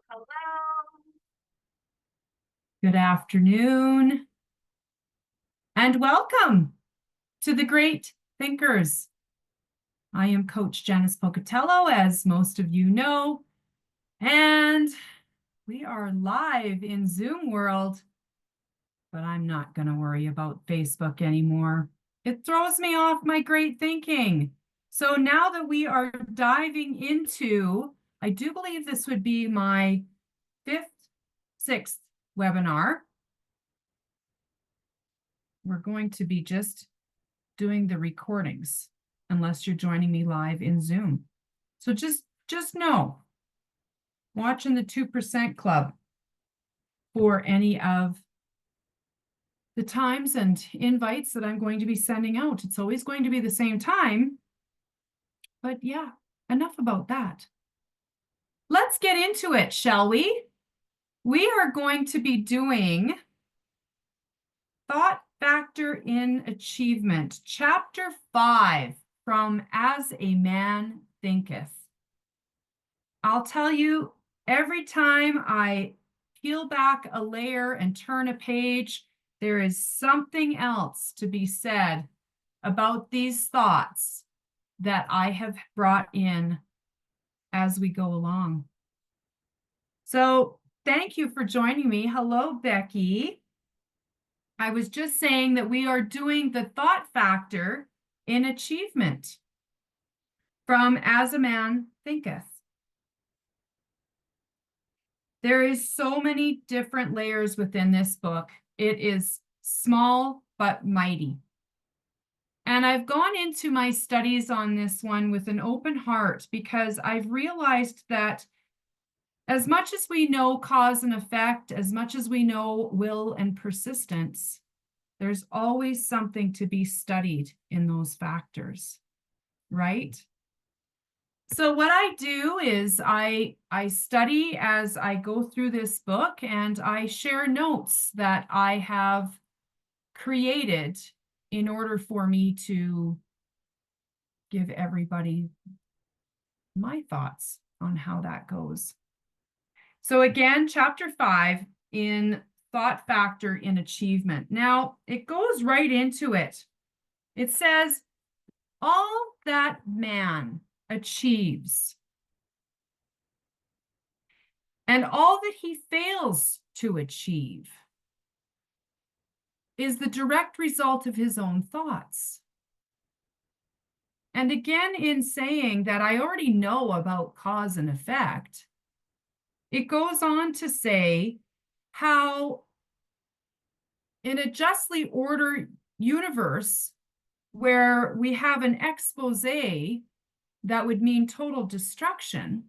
Hello. Good afternoon and welcome to the Great Thinkers. I am Coach Janice Pocatello, as most of you know, and we are live in Zoom world, but I'm not going to worry about Facebook anymore. It throws me off my great thinking. So now that we are diving into, I do believe this would be my sixth webinar. We're going to be just doing the recordings unless you're joining me live in Zoom. So just know, watching the 2% Club for any of the times and invites that I'm going to be sending out. It's always going to be the same time. But yeah, enough about that. Let's get into it, shall we? We are going to be doing Thought Factor in Achievement, Chapter 5 from As a Man Thinketh. I'll tell you, every time I peel back a layer and turn a page, there is something else to be said about these thoughts that I have brought in as we go along. So thank you for joining me. Hello, Becky. I was just saying that we are doing the thought factor in achievement from As a Man Thinketh. There is so many different layers within this book. It is small but mighty. And I've gone into my studies on this one with an open heart because I've realized that as much as we know cause and effect, as much as we know will and persistence, there's always something to be studied in those factors, right? So what I do is I study as I go through this book, and I share notes that I have created in order for me to give everybody my thoughts on how that goes. So again, chapter 5 in Thought Factor in Achievement. Now, it goes right into it. It says, all that man achieves and all that he fails to achieve is the direct result of his own thoughts. And again, in saying that I already know about cause and effect, it goes on to say how in a justly ordered universe where we have an expose that would mean total destruction,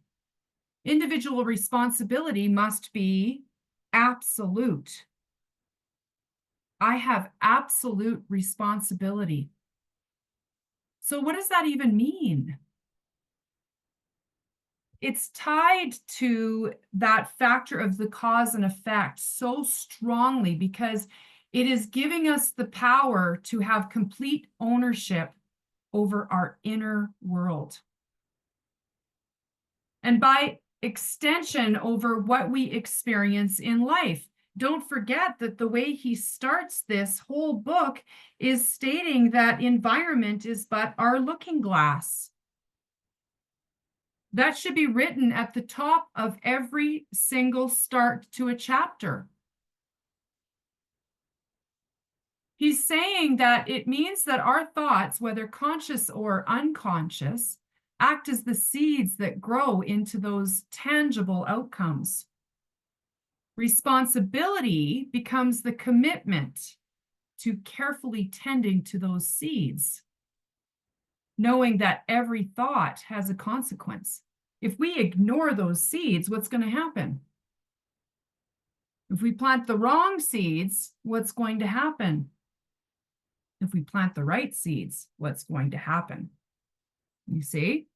individual responsibility must be absolute. I have absolute responsibility. So what does that even mean? It's tied to that factor of the cause and effect so strongly because it is giving us the power to have complete ownership over our inner world. And by extension, over what we experience in life. Don't forget that the way he starts this whole book is stating that environment is but our looking glass. That should be written at the top of every single start to a chapter. He's saying that it means that our thoughts, whether conscious or unconscious, act as the seeds that grow into those tangible outcomes. Responsibility becomes the commitment to carefully tending to those seeds, knowing that every thought has a consequence. If we ignore those seeds, what's going to happen? If we plant the wrong seeds, what's going to happen? If we plant the right seeds, what's going to happen? You see?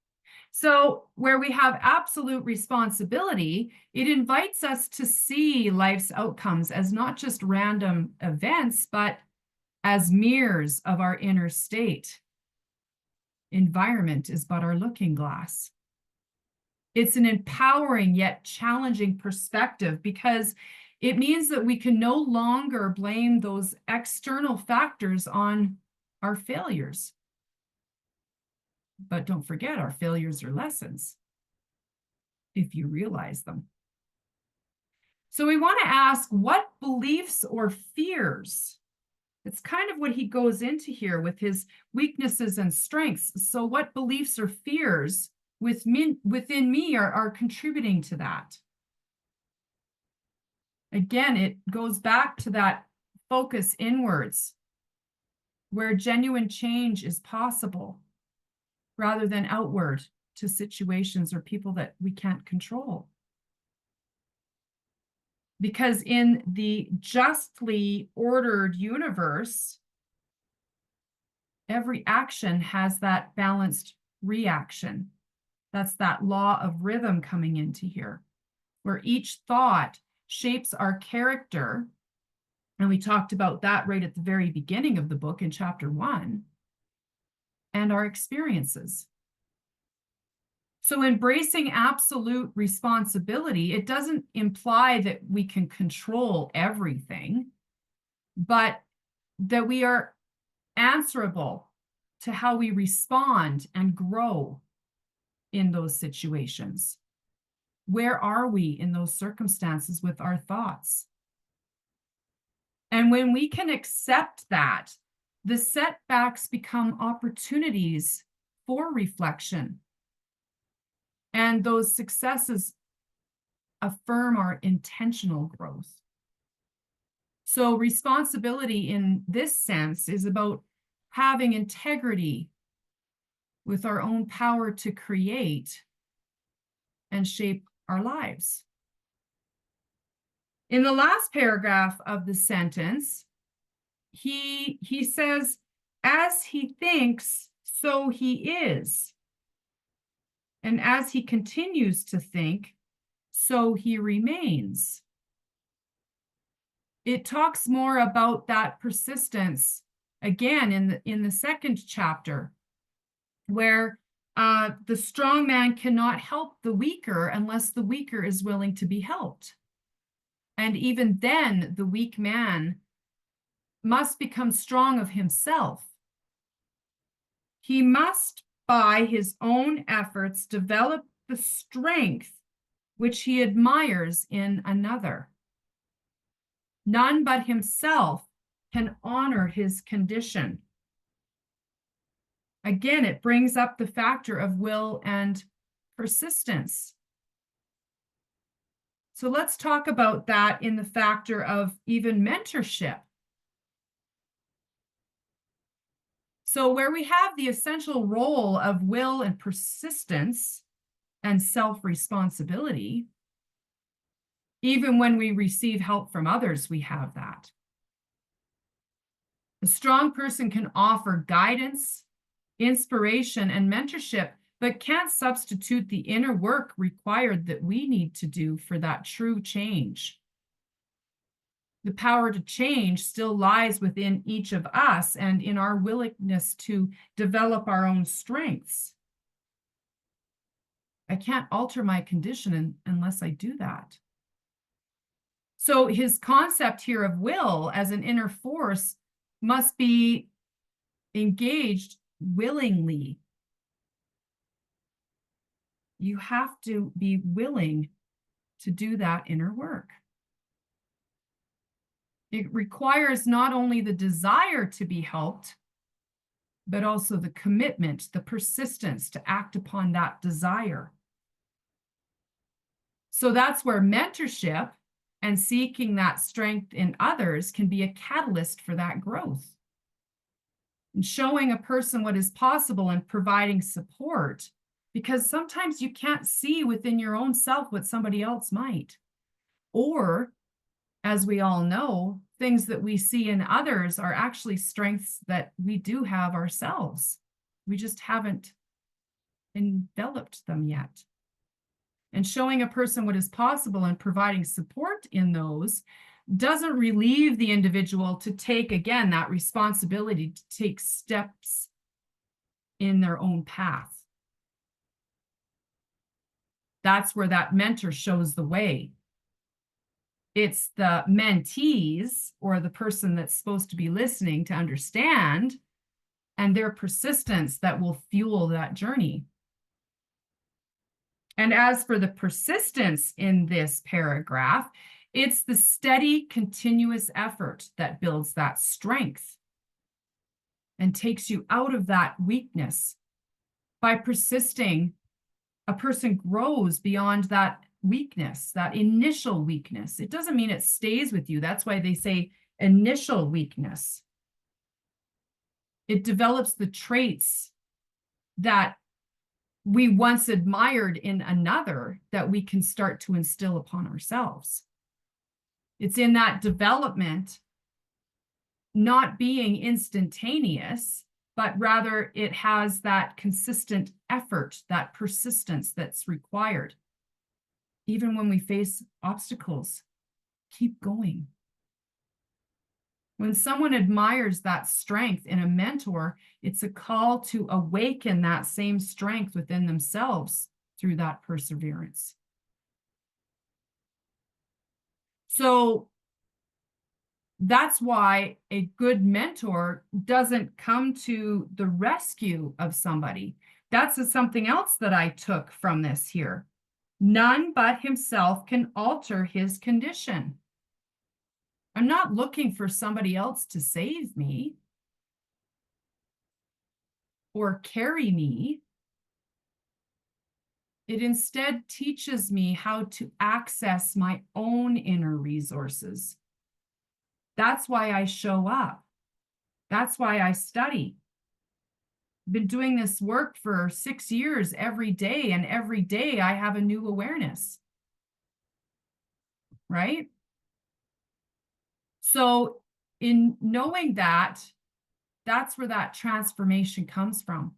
So where we have absolute responsibility, it invites us to see life's outcomes as not just random events, but as mirrors of our inner state. Environment is but our looking glass. It's an empowering yet challenging perspective because it means that we can no longer blame those external factors on our failures. But don't forget, our failures are lessons if you realize them. So we want to ask, what beliefs or fears? It's kind of what he goes into here with his weaknesses and strengths. So what beliefs or fears within me are contributing to that? Again, it goes back to that focus inwards, where genuine change is possible, rather than outward to situations or people that we can't control. Because in the justly ordered universe, every action has that balanced reaction. That's that law of rhythm coming into here, where each thought shapes our character. And we talked about that right at the very beginning of the book in chapter 1, and our experiences. So embracing absolute responsibility, it doesn't imply that we can control everything, but that we are answerable to how we respond and grow in those situations. Where are we in those circumstances with our thoughts? And when we can accept that, the setbacks become opportunities for reflection. And those successes affirm our intentional growth. So responsibility in this sense is about having integrity with our own power to create and shape our lives. In the last paragraph of the sentence, he says, as he thinks, so he is. And as he continues to think, so he remains. It talks more about that persistence again in the second chapter, where the strong man cannot help the weaker unless the weaker is willing to be helped. And even then, the weak man must become strong of himself. He must, by his own efforts, develop the strength which he admires in another. None but himself can honor his condition. Again, it brings up the factor of will and persistence. So let's talk about that in the factor of even mentorship. So where we have the essential role of will and persistence and self-responsibility, even when we receive help from others, we have that. A strong person can offer guidance, inspiration, and mentorship, but can't substitute the inner work required that we need to do for that true change. The power to change still lies within each of us and in our willingness to develop our own strengths. I can't alter my condition unless I do that. So his concept here of will as an inner force must be engaged willingly. You have to be willing to do that inner work. It requires not only the desire to be helped, but also the commitment, the persistence to act upon that desire. So that's where mentorship and seeking that strength in others can be a catalyst for that growth. And showing a person what is possible and providing support, because sometimes you can't see within your own self what somebody else might. Or, as we all know, things that we see in others are actually strengths that we do have ourselves. We just haven't enveloped them yet. And showing a person what is possible and providing support in those doesn't relieve the individual to take, again, that responsibility to take steps in their own path. That's where that mentor shows the way. It's the mentees, or the person that's supposed to be listening to understand, and their persistence that will fuel that journey. And as for the persistence in this paragraph, it's the steady, continuous effort that builds that strength and takes you out of that weakness. By persisting, a person grows beyond that weakness, that initial weakness. It doesn't mean it stays with you. That's why they say initial weakness. It develops the traits that we once admired in another that we can start to instill upon ourselves. It's in that development, not being instantaneous, but rather it has that consistent effort, that persistence that's required. Even when we face obstacles, keep going. When someone admires that strength in a mentor, it's a call to awaken that same strength within themselves through that perseverance. So that's why a good mentor doesn't come to the rescue of somebody. That's something else that I took from this here. None but himself can alter his condition. I'm not looking for somebody else to save me or carry me. It instead teaches me how to access my own inner resources. That's why I show up. That's why I study. I've been doing this work for 6 years every day, and every day I have a new awareness. Right? So in knowing that, that's where that transformation comes from,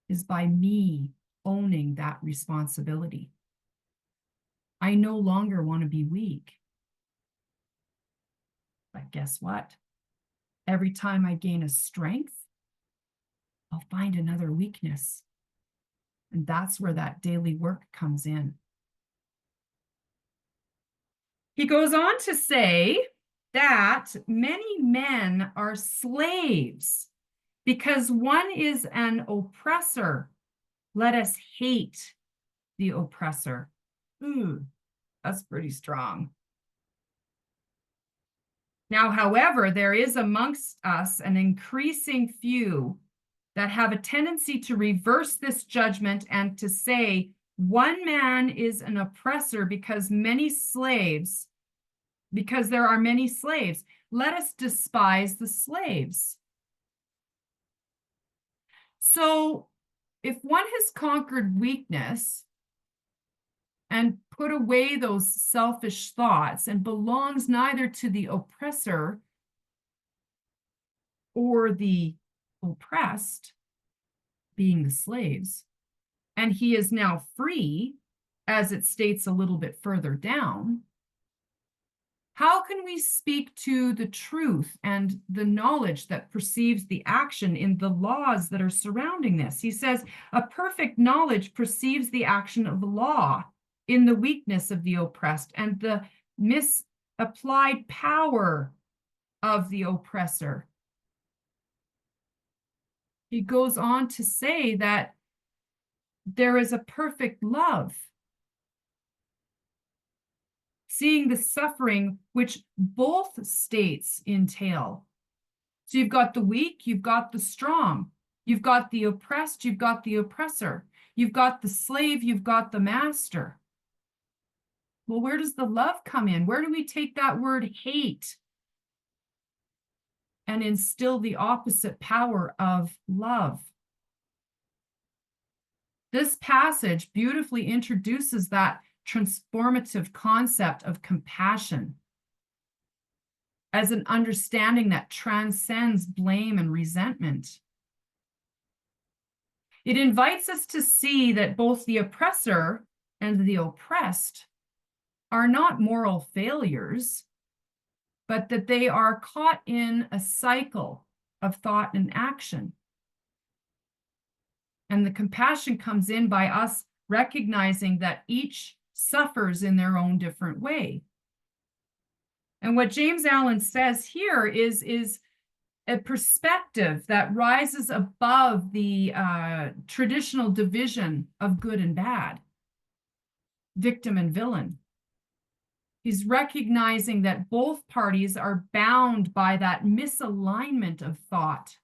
is by me owning that responsibility. I no longer want to be weak. But guess what? Every time I gain a strength, I'll find another weakness. And that's where that daily work comes in. He goes on to say that many men are slaves because one is an oppressor. Let us hate the oppressor. That's pretty strong. Now, however, there is amongst us an increasing few that have a tendency to reverse this judgment and to say, one man is an oppressor because there are many slaves. Let us despise the slaves. So if one has conquered weakness and put away those selfish thoughts and belongs neither to the oppressor or the oppressed, being the slaves, and he is now free, as it states a little bit further down, how can we speak to the truth and the knowledge that perceives the action in the laws that are surrounding this? He says, a perfect knowledge perceives the action of the law in the weakness of the oppressed and the misapplied power of the oppressor. He goes on to say that there is a perfect love, seeing the suffering which both states entail. So you've got the weak, you've got the strong, you've got the oppressed, you've got the oppressor, you've got the slave, you've got the master. Well, where does the love come in? Where do we take that word hate and instill the opposite power of love? This passage beautifully introduces that transformative concept of compassion as an understanding that transcends blame and resentment. It invites us to see that both the oppressor and the oppressed are not moral failures, but that they are caught in a cycle of thought and action. And the compassion comes in by us recognizing that each suffers in their own different way. And what James Allen says here is a perspective that rises above the traditional division of good and bad, victim and villain. He's recognizing that both parties are bound by that misalignment of thought,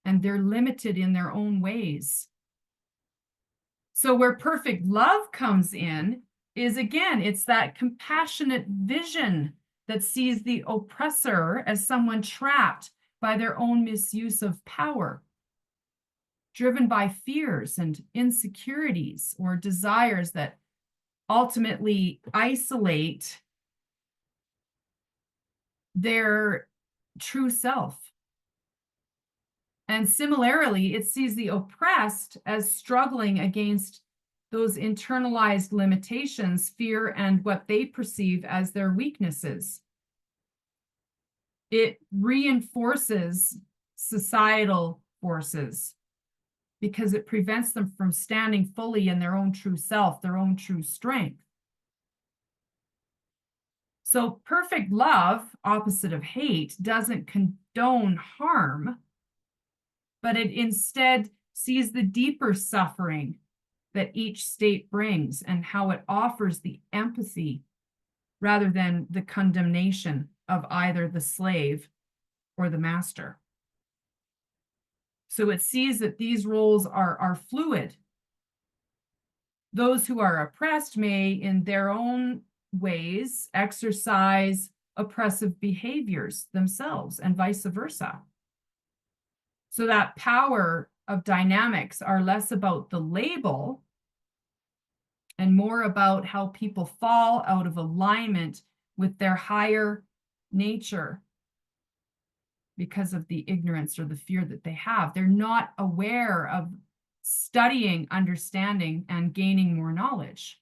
and they're limited in their own ways. So where perfect love comes in is, again, it's that compassionate vision that sees the oppressor as someone trapped by their own misuse of power, driven by fears and insecurities or desires that ultimately isolate their true self. And similarly, it sees the oppressed as struggling against those internalized limitations, fear, and what they perceive as their weaknesses. It reinforces societal forces because it prevents them from standing fully in their own true self, their own true strength. So perfect love, opposite of hate, doesn't condone harm, but it instead sees the deeper suffering that each state brings and how it offers the empathy rather than the condemnation of either the slave or the master. So it sees that these roles are fluid. Those who are oppressed may, in their own ways, exercise oppressive behaviors themselves and vice versa. So that power of dynamics are less about the label and more about how people fall out of alignment with their higher nature because of the ignorance or the fear that they have. They're not aware of studying, understanding, and gaining more knowledge.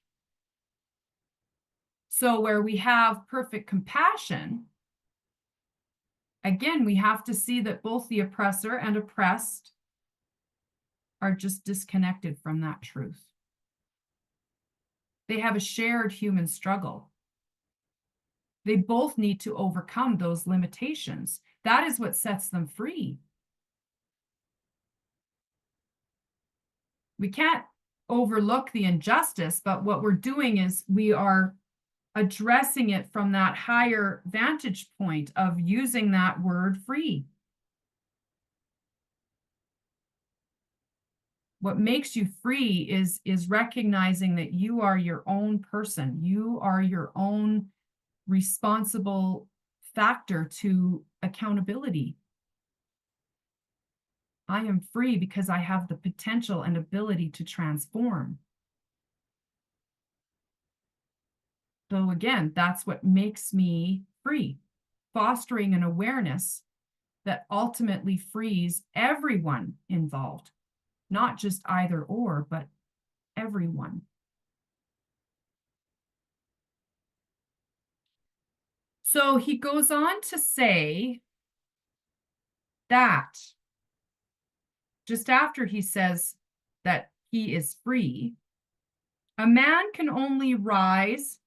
So where we have perfect compassion, again, we have to see that both the oppressor and oppressed are just disconnected from that truth. They have a shared human struggle. They both need to overcome those limitations. That is what sets them free. We can't overlook the injustice, but what we're doing is we are addressing it from that higher vantage point of using that word free. What makes you free is recognizing that you are your own person. You are your own responsible factor to accountability. I am free because I have the potential and ability to transform. So again, that's what makes me free, fostering an awareness that ultimately frees everyone involved, not just either or, but everyone. So he goes on to say that just after he says that he is free, a man can only rise,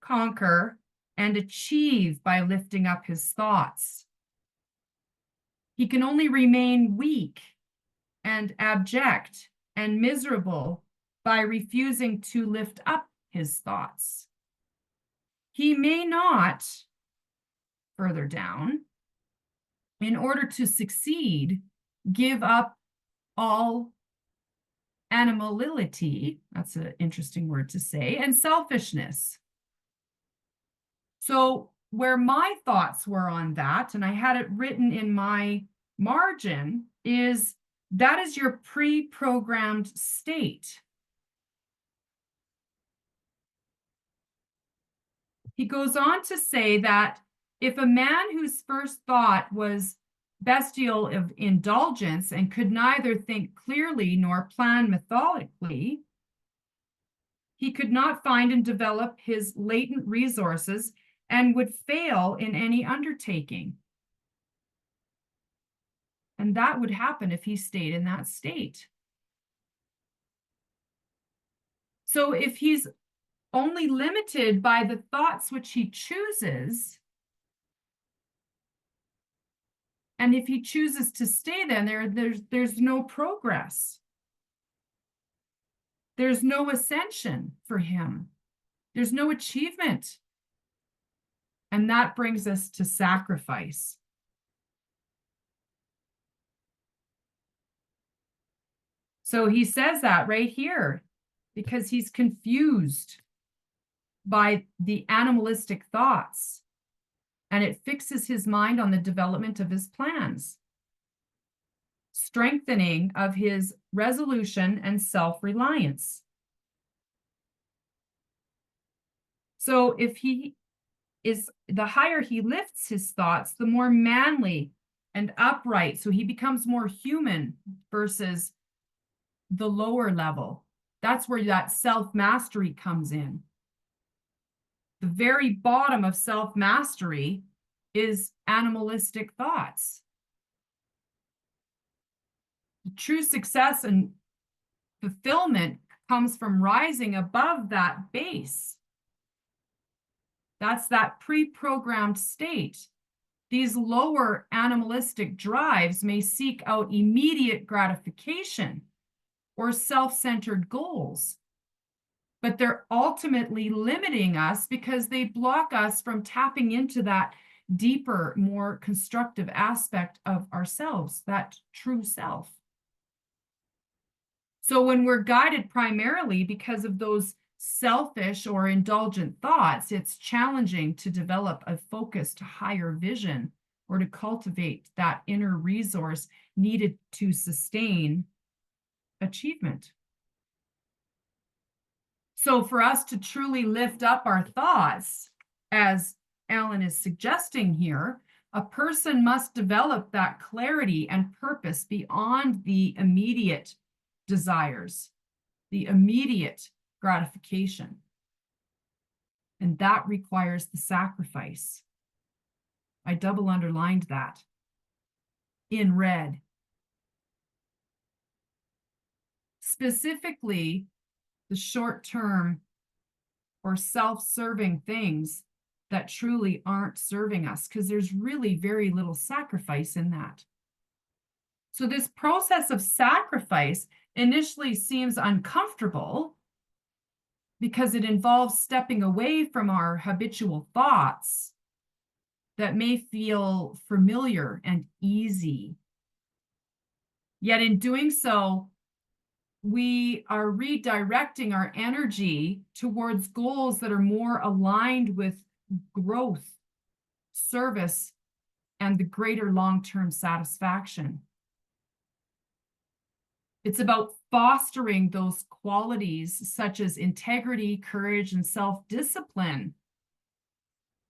conquer, and achieve by lifting up his thoughts. He can only remain weak and abject and miserable by refusing to lift up his thoughts. He may not, further down, in order to succeed, give up all animality, that's an interesting word to say, and selfishness. So where my thoughts were on that, and I had it written in my margin, is that is your pre-programmed state. He goes on to say that if a man whose first thought was bestial of indulgence and could neither think clearly nor plan methodically, he could not find and develop his latent resources and would fail in any undertaking. And that would happen if he stayed in that state. So if he's only limited by the thoughts which he chooses, and if he chooses to stay there's no progress. There's no ascension for him. There's no achievement. And that brings us to sacrifice. So he says that right here because he's confused by the animalistic thoughts, and it fixes his mind on the development of his plans, strengthening of his resolution and self-reliance. So if he is, the higher he lifts his thoughts, the more manly and upright. So he becomes more human versus the lower level. That's where that self-mastery comes in. The very bottom of self-mastery is animalistic thoughts. The true success and fulfillment comes from rising above that base. That's that pre-programmed state. These lower animalistic drives may seek out immediate gratification or self-centered goals, but they're ultimately limiting us because they block us from tapping into that deeper, more constructive aspect of ourselves, that true self. So when we're guided primarily because of those selfish or indulgent thoughts, it's challenging to develop a focused higher vision or to cultivate that inner resource needed to sustain achievement. So for us to truly lift up our thoughts, as Alan is suggesting here, a person must develop that clarity and purpose beyond the immediate desires, the immediate gratification. And that requires the sacrifice. I double underlined that in red. Specifically, the short-term or self-serving things that truly aren't serving us, because there's really very little sacrifice in that. So this process of sacrifice initially seems uncomfortable because it involves stepping away from our habitual thoughts that may feel familiar and easy. Yet in doing so, we are redirecting our energy towards goals that are more aligned with growth, service, and the greater long-term satisfaction. It's about fostering those qualities such as integrity, courage, and self-discipline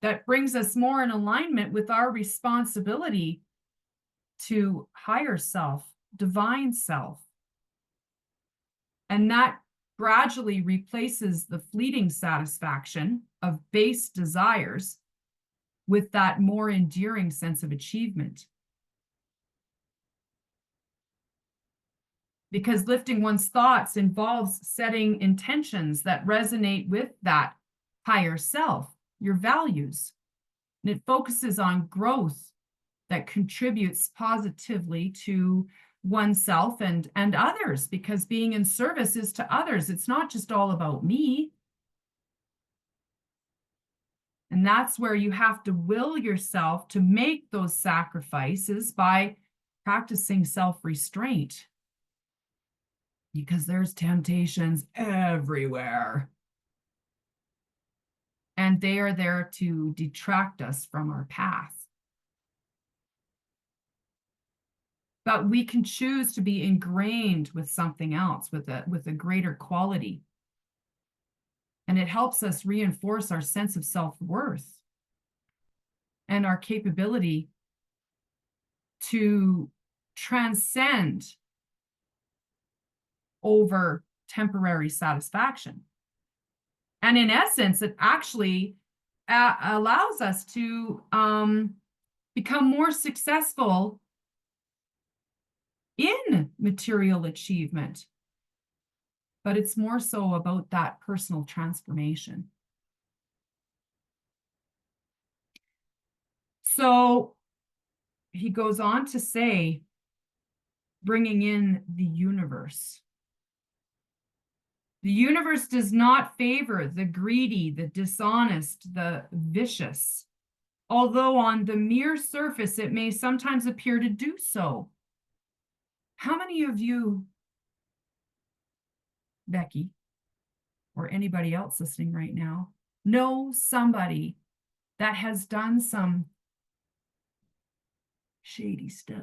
that brings us more in alignment with our responsibility to higher self, divine self. And that gradually replaces the fleeting satisfaction of base desires with that more enduring sense of achievement. Because lifting one's thoughts involves setting intentions that resonate with that higher self, your values. And it focuses on growth that contributes positively to oneself and others, because being in service is to others. It's not just all about me. And that's where you have to will yourself to make those sacrifices by practicing self-restraint, because there's temptations everywhere. And they are there to detract us from our path. But we can choose to be ingrained with something else, with a greater quality. And it helps us reinforce our sense of self-worth and our capability to transcend over temporary satisfaction. And in essence, it actually allows us to become more successful in material achievement. but it's more so about that personal transformation. So he goes on to say, bringing in the universe. The universe does not favor the greedy, the dishonest, the vicious, although on the mere surface it may sometimes appear to do so. How many of you, Becky, or anybody else listening right now, know somebody that has done some shady stuff?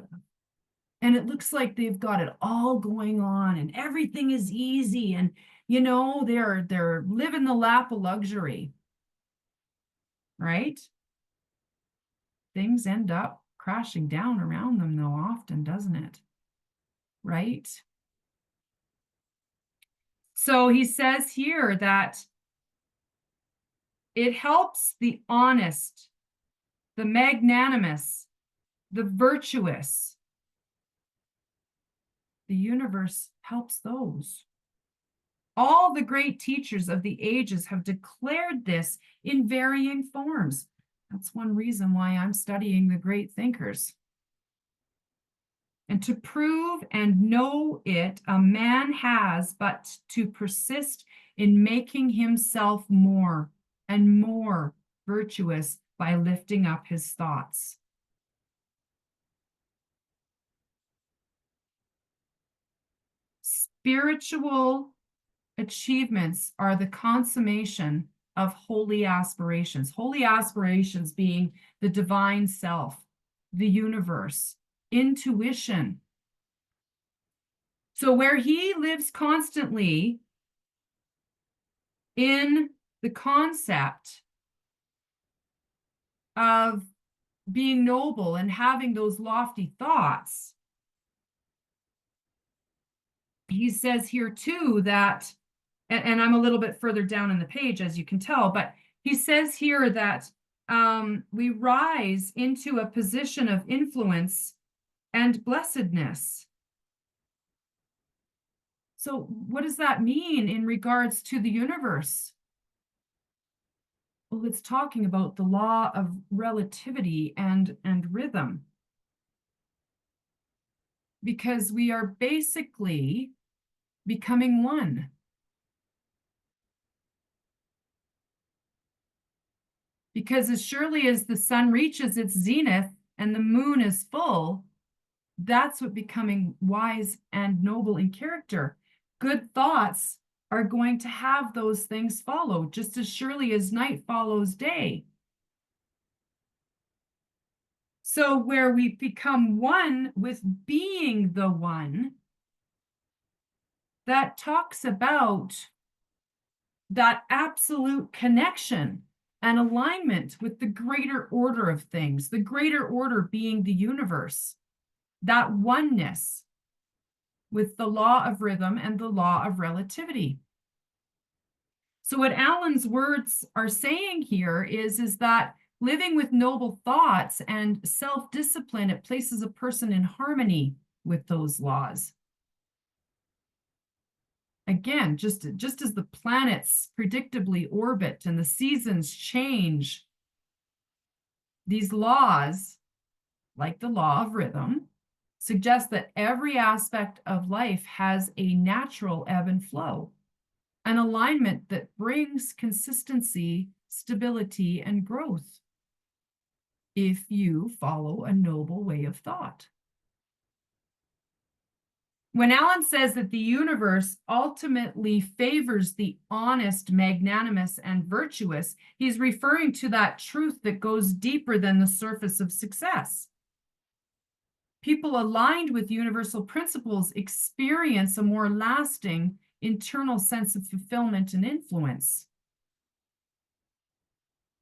And it looks like they've got it all going on and everything is easy, and they're living the lap of luxury, right? Things end up crashing down around them though, often, doesn't it? Right? So he says here that it helps the honest, the magnanimous, the virtuous. The universe helps those. All the great teachers of the ages have declared this in varying forms. That's one reason why I'm studying the great thinkers. And to prove and know it, a man has but to persist in making himself more and more virtuous by lifting up his thoughts. Spiritual achievements are the consummation of holy aspirations being the divine self, the universe, intuition. So where he lives constantly in the concept of being noble and having those lofty thoughts, he says here too that, and I'm a little bit further down in the page, as you can tell, but he says here that we rise into a position of influence and blessedness. So what does that mean in regards to the universe? Well, it's talking about the law of relativity and rhythm. Because we are basically becoming one. Because as surely as the sun reaches its zenith and the moon is full, that's what becoming wise and noble in character. Good thoughts are going to have those things follow, just as surely as night follows day. So where we become one with being the one, that talks about that absolute connection and alignment with the greater order of things, the greater order being the universe, that oneness with the law of rhythm and the law of relativity. So what Alan's words are saying here is that living with noble thoughts and self-discipline, it places a person in harmony with those laws. Again, just as the planets predictably orbit and the seasons change, these laws, like the law of rhythm, suggest that every aspect of life has a natural ebb and flow, an alignment that brings consistency, stability, and growth if you follow a noble way of thought. When Alan says that the universe ultimately favors the honest, magnanimous, and virtuous, he's referring to that truth that goes deeper than the surface of success. People aligned with universal principles experience a more lasting internal sense of fulfillment and influence.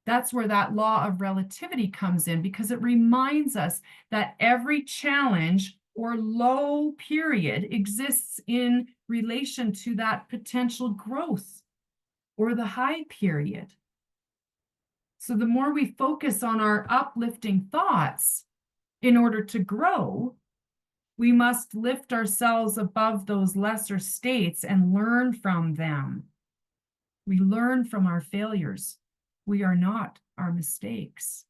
That's where that law of relativity comes in, because it reminds us that every challenge or low period exists in relation to that potential growth or the high period. So the more we focus on our uplifting thoughts in order to grow, We must lift ourselves above those lesser states and learn from them. We learn from our failures. We are not our mistakes.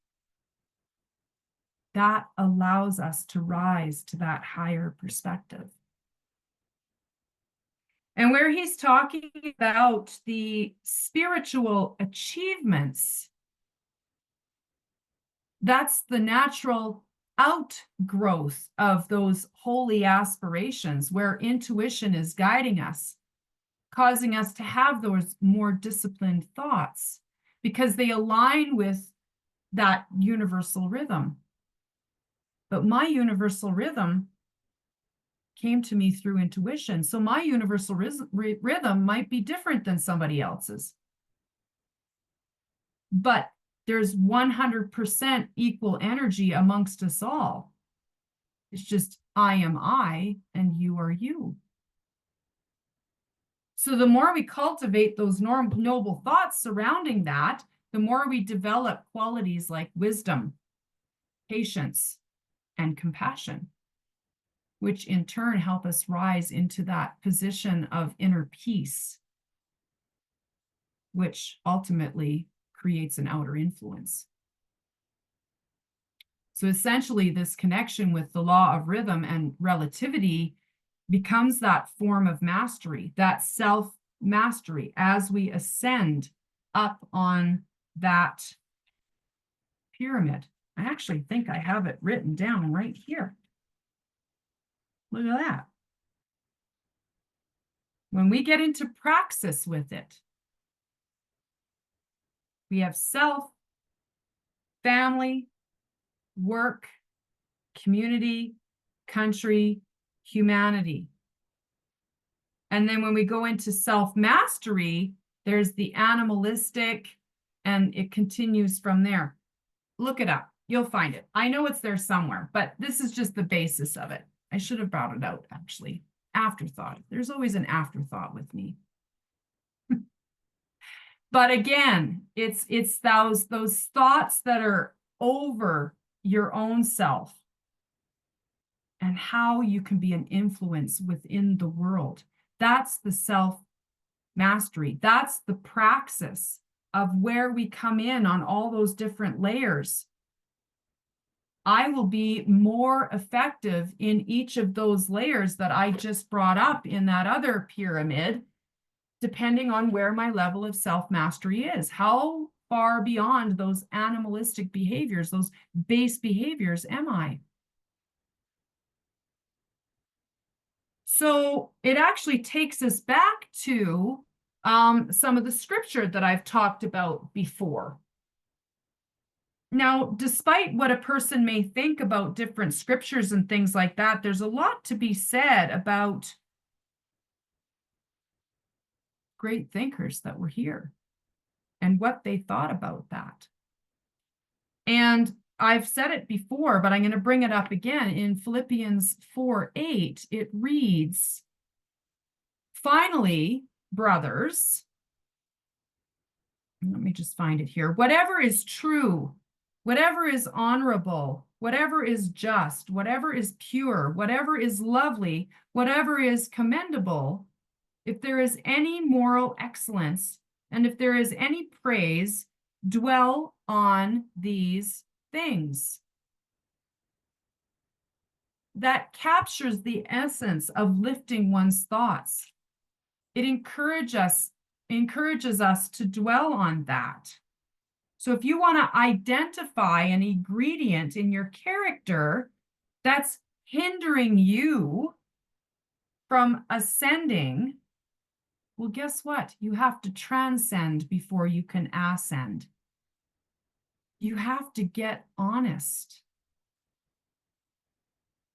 That allows us to rise to that higher perspective. And where he's talking about the spiritual achievements, that's the natural outgrowth of those holy aspirations where intuition is guiding us, causing us to have those more disciplined thoughts because they align with that universal rhythm. But my universal rhythm came to me through intuition. So my universal rhythm might be different than somebody else's. But there's 100% equal energy amongst us all. It's just I am I and you are you. So the more we cultivate those noble thoughts surrounding that, the more we develop qualities like wisdom, patience, and compassion, which in turn help us rise into that position of inner peace, which ultimately creates an outer influence. So essentially, this connection with the law of rhythm and relativity becomes that form of mastery, that self-mastery, as we ascend up on that pyramid. I actually think I have it written down right here. Look at that. When we get into praxis with it, we have self, family, work, community, country, humanity. And then when we go into self-mastery, there's the animalistic, and it continues from there. Look it up. You'll find it. I know it's there somewhere, but this is just the basis of it. I should have brought it out, actually. Afterthought. There's always an afterthought with me. But again, it's those thoughts that are over your own self and how you can be an influence within the world. That's the self-mastery. That's the praxis of where we come in on all those different layers. I will be more effective in each of those layers that I just brought up in that other pyramid, depending on where my level of self-mastery is. How far beyond those animalistic behaviors, those base behaviors am I? So it actually takes us back to some of the scripture that I've talked about before. Now, despite what a person may think about different scriptures and things like that, there's a lot to be said about great thinkers that were here and what they thought about that. And I've said it before, but I'm going to bring it up again. In Philippians 4:8, it reads, "Finally, brothers," let me just find it here, "whatever is true, whatever is honorable, whatever is just, whatever is pure, whatever is lovely, whatever is commendable, if there is any moral excellence, and if there is any praise, dwell on these things." That captures the essence of lifting one's thoughts. It encourages us to dwell on that. So if you want to identify an ingredient in your character that's hindering you from ascending, well, guess what? You have to transcend before you can ascend. You have to get honest.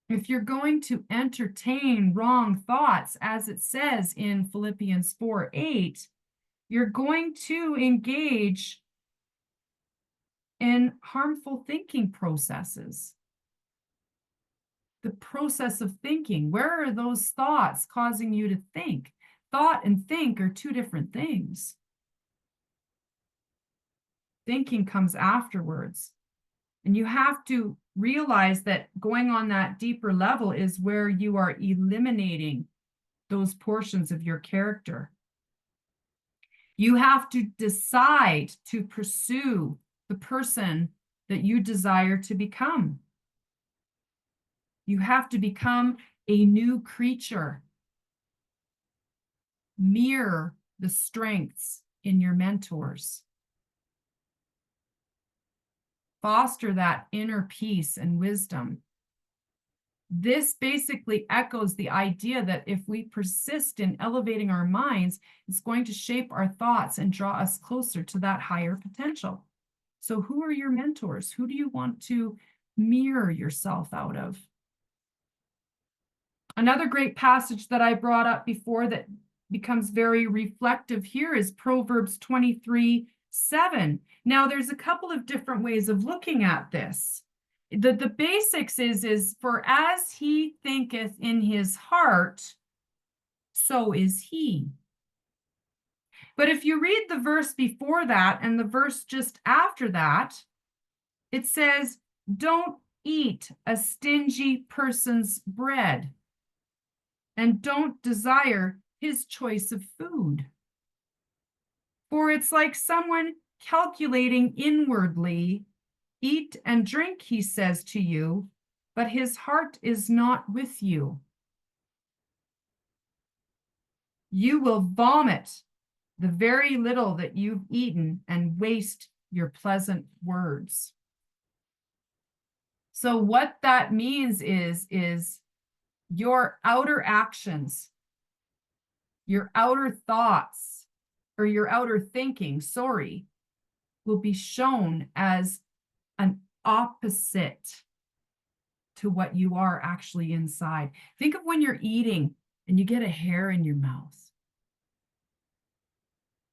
If you're going to entertain wrong thoughts, as it says in Philippians 4:8, you're going to engage in harmful thinking processes. The process of thinking, where are those thoughts causing you to think? Thought and think are two different things. Thinking comes afterwards. And you have to realize that going on that deeper level is where you are eliminating those portions of your character. You have to decide to pursue the person that you desire to become. You have to become a new creature. Mirror the strengths in your mentors. Foster that inner peace and wisdom. This basically echoes the idea that if we persist in elevating our minds, it's going to shape our thoughts and draw us closer to that higher potential. So who are your mentors? Who do you want to mirror yourself out of? Another great passage that I brought up before that becomes very reflective here is Proverbs 23:7. Now, there's a couple of different ways of looking at this. The basics is for as he thinketh in his heart, so is he. But if you read the verse before that and the verse just after that, it says, don't eat a stingy person's bread and don't desire his choice of food. For it's like someone calculating inwardly, eat and drink, he says to you, but his heart is not with you. You will vomit the very little that you've eaten and waste your pleasant words. So what that means is your outer actions, your outer thoughts, or your outer thinking, will be shown as an opposite to what you are actually inside. Think of when you're eating and you get a hair in your mouth.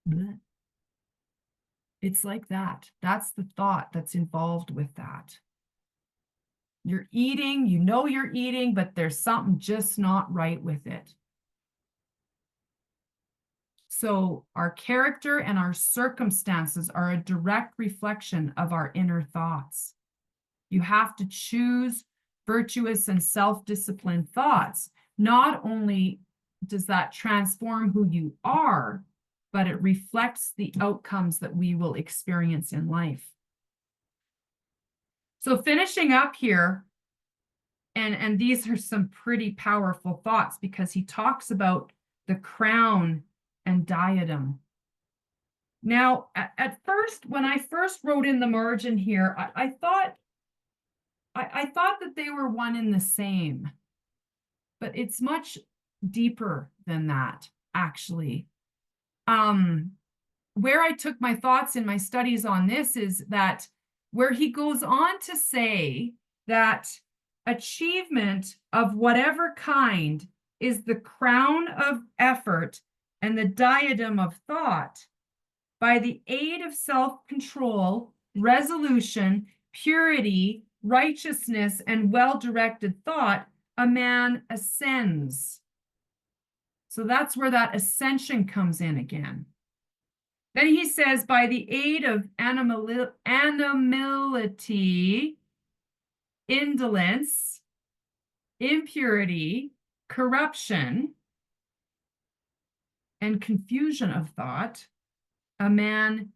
Blech. It's like that. That's the thought that's involved with that. You're eating, you know you're eating, but there's something just not right with it. So our character and our circumstances are a direct reflection of our inner thoughts. You have to choose virtuous and self-disciplined thoughts. Not only does that transform who you are, but it reflects the outcomes that we will experience in life. So finishing up here, and these are some pretty powerful thoughts because he talks about the crown and diadem. Now, at first, when I first wrote in the margin here, I thought that they were one and the same, but it's much deeper than that, actually. Where I took my thoughts in my studies on this is that where he goes on to say that achievement of whatever kind is the crown of effort and the diadem of thought. By the aid of self-control, resolution, purity, righteousness, and well-directed thought, a man ascends. So that's where that ascension comes in again. Then he says, by the aid of animality, indolence, impurity, corruption, and confusion of thought, a man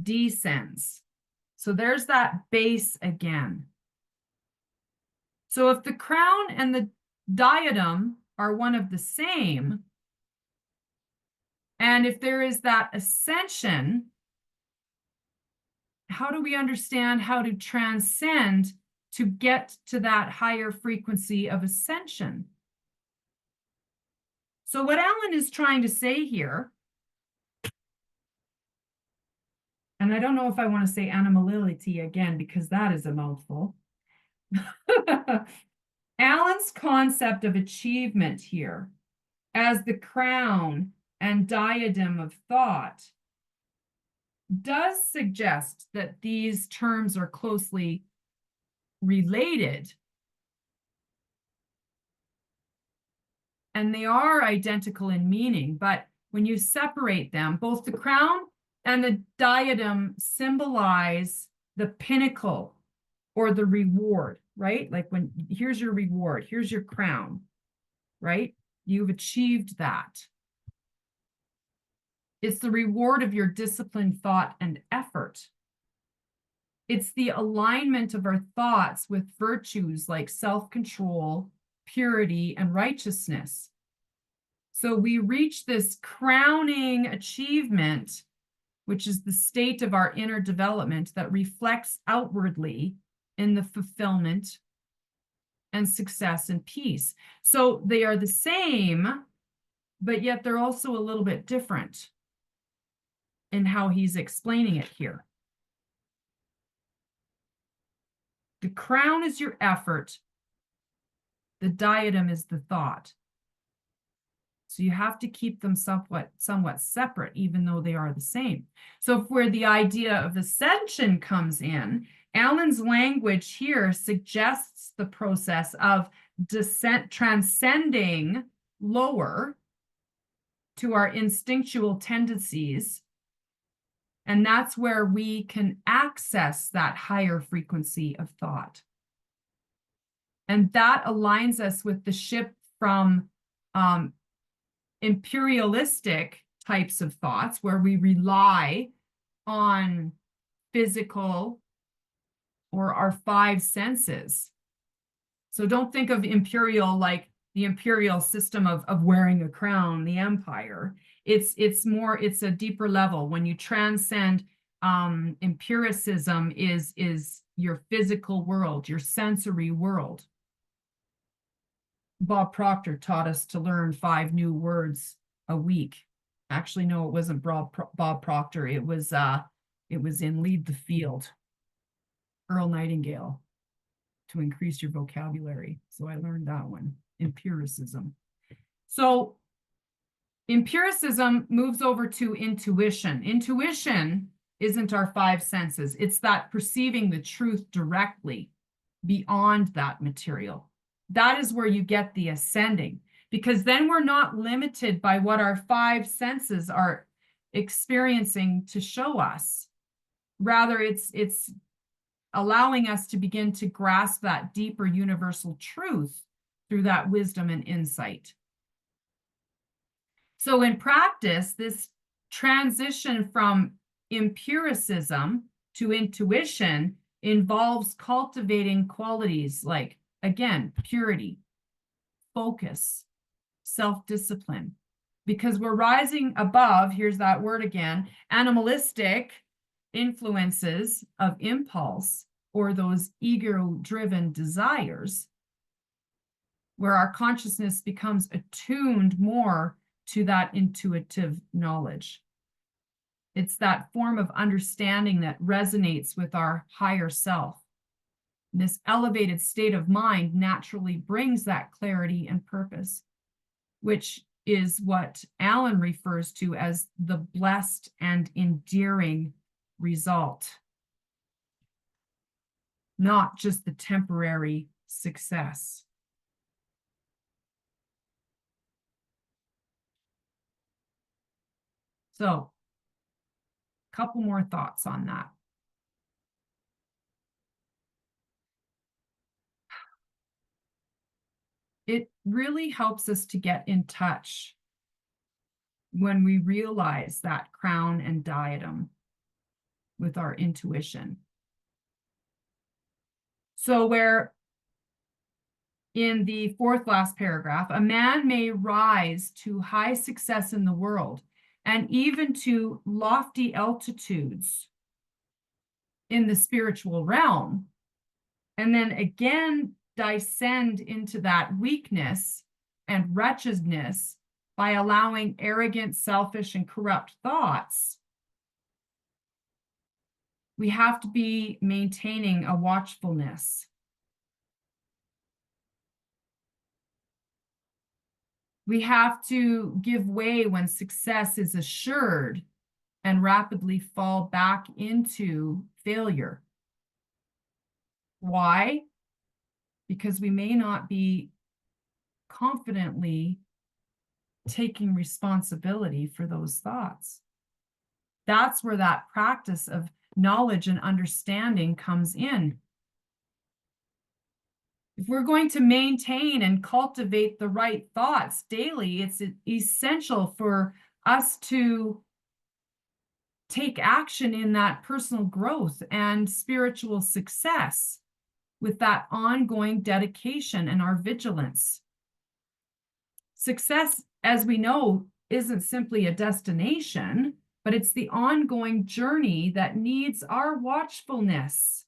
descends. So there's that base again. So if the crown and the diadem are one of the same, and if there is that ascension, how do we understand how to transcend to get to that higher frequency of ascension? So what Alan is trying to say here, and I don't know if I want to say animality again because that is a mouthful. Alan's concept of achievement here as the crown and diadem of thought does suggest that these terms are closely related. And they are identical in meaning, but when you separate them, both the crown and the diadem symbolize the pinnacle or the reward, right? Like when here's your reward, here's your crown, right? You've achieved that. It's the reward of your disciplined thought and effort. It's the alignment of our thoughts with virtues like self-control, purity, and righteousness. So we reach this crowning achievement, which is the state of our inner development that reflects outwardly in the fulfillment and success and peace. So they are the same, but yet they're also a little bit different in how he's explaining it here. The crown is your effort. The diadem is the thought. So you have to keep them somewhat separate, even though they are the same. So where the idea of ascension comes in, Alan's language here suggests the process of descent, transcending lower to our instinctual tendencies. And that's where we can access that higher frequency of thought. And that aligns us with the shift from imperialistic types of thoughts, where we rely on physical or our five senses. So don't think of imperial like the imperial system of wearing a crown, the empire. It's a deeper level. When you transcend empiricism is your physical world, your sensory world. Bob Proctor taught us to learn 5 new words a week. Actually, no, it wasn't Bob Proctor. It was in Lead the Field, Earl Nightingale, to increase your vocabulary. So I learned that one, empiricism. So empiricism moves over to intuition. Intuition isn't our 5 senses. It's that perceiving the truth directly beyond that material. That is where you get the ascending, because then we're not limited by what our 5 senses are experiencing to show us. Rather, it's allowing us to begin to grasp that deeper universal truth through that wisdom and insight. So in practice, this transition from empiricism to intuition involves cultivating qualities like, again, purity, focus, self-discipline, because we're rising above, here's that word again, animalistic influences of impulse or those ego-driven desires, where our consciousness becomes attuned more to that intuitive knowledge. It's that form of understanding that resonates with our higher self. This elevated state of mind naturally brings that clarity and purpose, which is what Alan refers to as the blessed and endearing result, not just the temporary success. So, a couple more thoughts on that. It really helps us to get in touch when we realize that crown and diadem with our intuition. So where in the 4th last paragraph, a man may rise to high success in the world and even to lofty altitudes in the spiritual realm, and then again descend into that weakness and wretchedness by allowing arrogant, selfish, and corrupt thoughts. We have to be maintaining a watchfulness. We have to give way when success is assured and rapidly fall back into failure. Why? Because we may not be confidently taking responsibility for those thoughts. That's where that practice of knowledge and understanding comes in. If we're going to maintain and cultivate the right thoughts daily, it's essential for us to take action in that personal growth and spiritual success with that ongoing dedication and our vigilance. Success, as we know, isn't simply a destination, but it's the ongoing journey that needs our watchfulness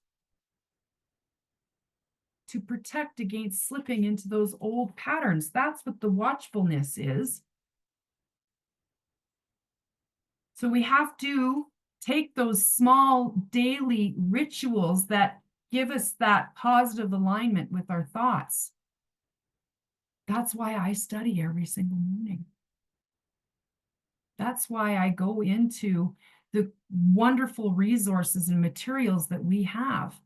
to protect against slipping into those old patterns. That's what the watchfulness is. So we have to take those small daily rituals that give us that positive alignment with our thoughts. That's why I study every single morning. That's why I go into the wonderful resources and materials that we have,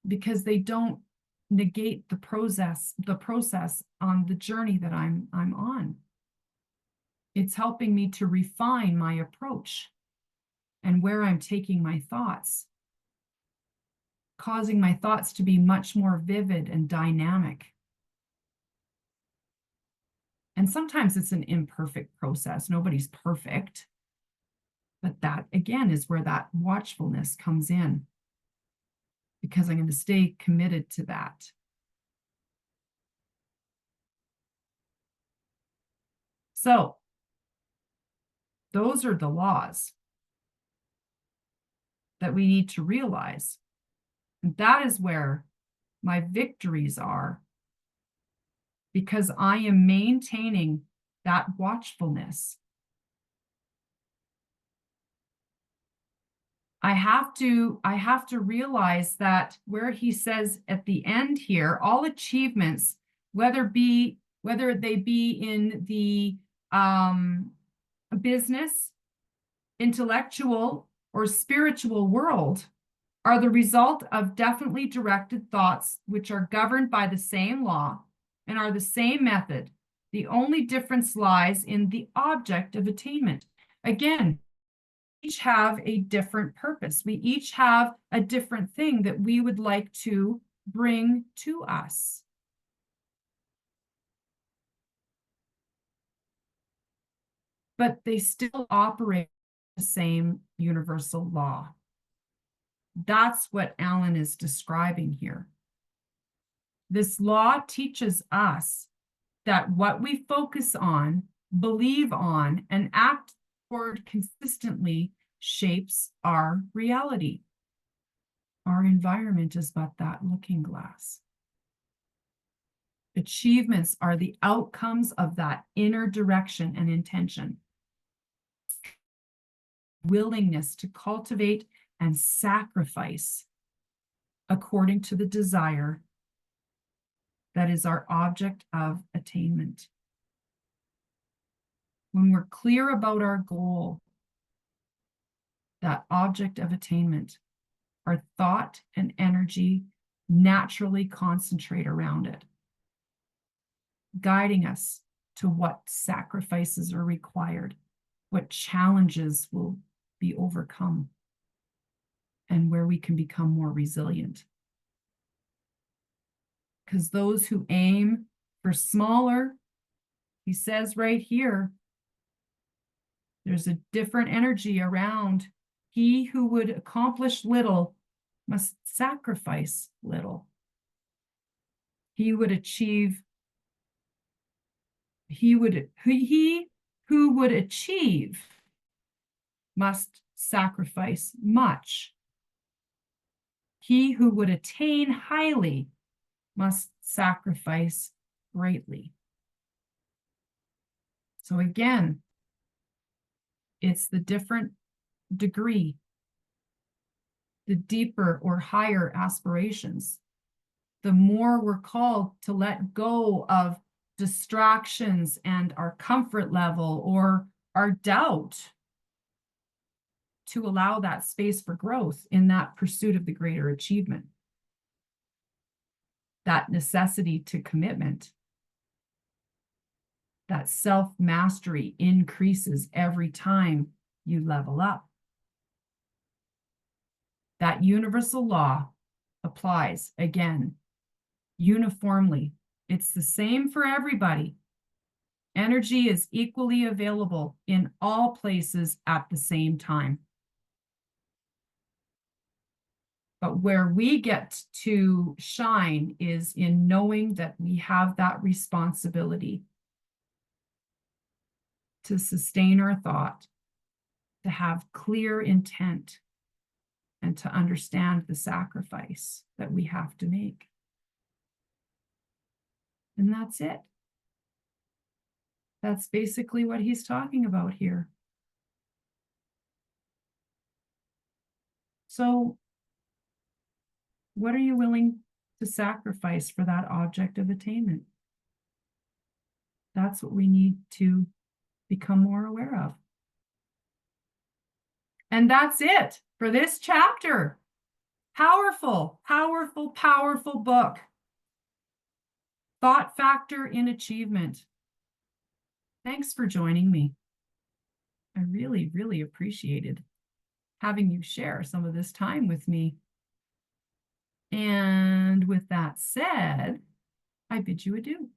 because they don't negate the process on the journey that I'm on. It's helping me to refine my approach and where I'm taking my thoughts, causing my thoughts to be much more vivid and dynamic. And sometimes it's an imperfect process. Nobody's perfect. But that, again, is where that watchfulness comes in, because I'm going to stay committed to that. So those are the laws that we need to realize. And that is where my victories are, because I am maintaining that watchfulness. I have to realize that where he says at the end here, all achievements, whether they be in the business, intellectual, or spiritual world, are the result of definitely directed thoughts which are governed by the same law and are the same method. The only difference lies in the object of attainment. Again, we each have a different purpose. We each have a different thing that we would like to bring to us. But they still operate the same universal law. That's what Alan is describing here. This law teaches us that what we focus on, believe on, and act toward consistently shapes our reality. Our environment is but that looking glass. Achievements are the outcomes of that inner direction and intention. Willingness to cultivate and sacrifice according to the desire that is our object of attainment. When we're clear about our goal, that object of attainment, our thought and energy naturally concentrate around it, guiding us to what sacrifices are required, what challenges will be overcome, and where we can become more resilient. Because those who aim for smaller, he says right here, there's a different energy around. He who would accomplish little must sacrifice little. He who would achieve must sacrifice much. He who would attain highly must sacrifice greatly. So again, it's the different degree, the deeper or higher aspirations, the more we're called to let go of distractions and our comfort level or our doubt, to allow that space for growth in that pursuit of the greater achievement. That necessity to commitment, that self-mastery increases every time you level up. That universal law applies again uniformly. It's the same for everybody. Energy is equally available in all places at the same time. But where we get to shine is in knowing that we have that responsibility to sustain our thought, to have clear intent, and to understand the sacrifice that we have to make. And that's it. That's basically what he's talking about here. So, what are you willing to sacrifice for that object of attainment? That's what we need to become more aware of. And that's it for this chapter. Powerful, powerful, powerful book. Thought factor in achievement. Thanks for joining me. I really, really appreciated having you share some of this time with me. And with that said, I bid you adieu.